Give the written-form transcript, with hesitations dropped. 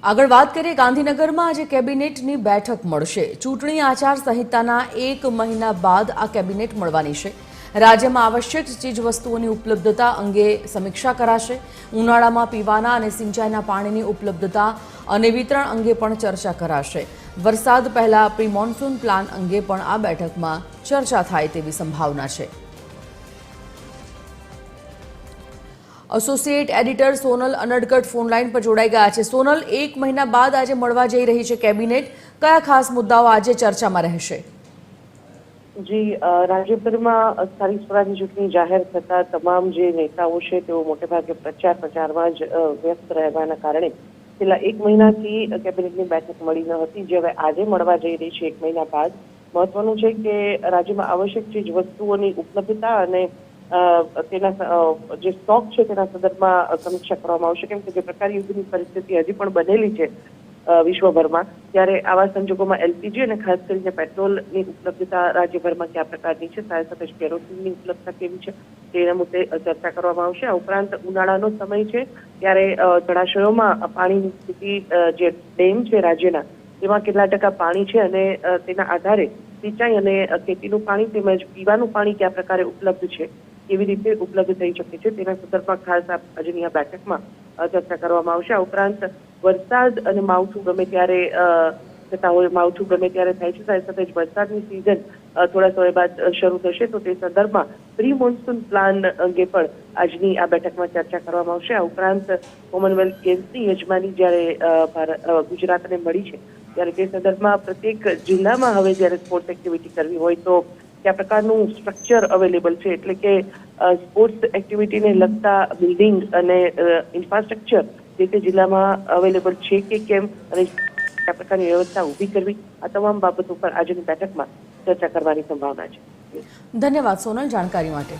આગળ વાત કરીએ ગાંધીનગરમાં આજે કેબિનેટની બેઠક મળશે। ચૂંટણી આચાર સંહિતાના 1 મહિના બાદ આ કેબિનેટ મળવાની છે। રાજ્યમાં આવશ્યક ચીજવસ્તુઓની ઉપલબ્ધતા અંગે સમીક્ષા કરાશે। ઉનાળામાં પીવાના અને સિંચાઈના પાણીની ઉપલબ્ધતા અને વિતરણ અંગે પણ ચર્ચા કરાશે। વરસાદ પહેલા પ્રી મોન્સૂન પ્લાન અંગે પણ આ બેઠકમાં ચર્ચા થાય તેવી સંભાવના છે। એસોસિએટ એડિટર સોનલ અનડકટ ફોનલાइन पर जोड़ाई गया है। सोनल, 1 महीना बाद आज મળવા જઈ રહી છે કેબિનેટ, કયા ખાસ મુદ્દાઓ આજે ચર્ચામાં રહેશે? જી, રાજ્યભરમાં સ્થાનિક સ્વરાજની ચૂંટણી જાહેર થતા તમામ જે નેતાઓ છે તેઓ મોટેભાગે પ્રચારમાં જ વ્યસ્ત રહેવાના કારણે છેલ્લા 1 મહિનાથી કેબિનેટની બેઠક મળી ન હતી, જે હવે આજે મળવા જઈ રહી છે 1 મહિના બાદ। મહત્વનું છે કે રાજ્યમાં આવશ્યક ચીજ વસ્તુઓની ઉપલબ્ધતા અને તેના જે સ્ટોક છે તેના સંદર્ભમાં સમીક્ષા કરવામાં આવશે, કેમ કે જે પ્રકારે યુદ્ધની પરિસ્થિતિ હજી પણ બનેલી છે વિશ્વભરમાં, ત્યારે આવા સંજોગોમાં એલપીજી અને ખાસ કરીને પેટ્રોલની ઉપલબ્ધતા રાજ્યભરમાં કયા પ્રકારની છે, સાથે કેરોસીનની ઉપલબ્ધતા કેવી છે તેના મુદ્દે ચર્ચા કરવામાં આવશે। આ ઉપરાંત ઉનાળાનો સમય છે ત્યારે જળાશયોમાં પાણીની સ્થિતિ, જે ડેમ છે રાજ્યના તેમાં કેટલા ટકા પાણી છે અને તેના આધારે સિંચાઈ અને ખેતીનું પાણી તેમજ પીવાનું પાણી કયા પ્રકારે ઉપલબ્ધ છે, કેવી રીતે ઉપલબ્ધ થઈ શકે છે તેના સંદર્ભમાં ખાસ આજની આ બેઠકમાં ચર્ચા કરવામાં આવશે। આ ઉપરાંત વરસાદ અને માવઠું ગમે ત્યારે થતા હોય, માવઠું ગમે ત્યારે થાય છે, સાથે જ વરસાદની સિઝન થોડા સમય બાદ શરૂ થશે, તો તે સંદર્ભમાં પ્રી મોન્સૂન પ્લાન અંગે પણ આજની આ બેઠકમાં ચર્ચા કરવામાં આવશે। આ ઉપરાંત કોમનવેલ્થ ગેમ્સની યજમાની જ્યારે ગુજરાતને મળી છે ત્યારે તે સંદર્ભમાં પ્રત્યેક જિલ્લામાં હવે જ્યારે સ્પોર્ટ્સ એક્ટિવિટી કરવી હોય તો કયા પ્રકારનું સ્ટ્રક્ચર અવેલેબલ છે, એટલે કે સ્પોર્ટ્સ એક્ટિવિટીને લગતા બિલ્ડિંગ અને ઇન્ફ્રાસ્ટ્રક્ચર તે જિલ્લામાં અવેલેબલ છે કે કેમ અને કયા પ્રકારની વ્યવસ્થા ઊભી કરવી, આ તમામ બાબતો પર આજની બેઠકમાં ચર્ચા કરવાની સંભાવના છે। ધન્યવાદ સોનલ, જાણકારી માટે।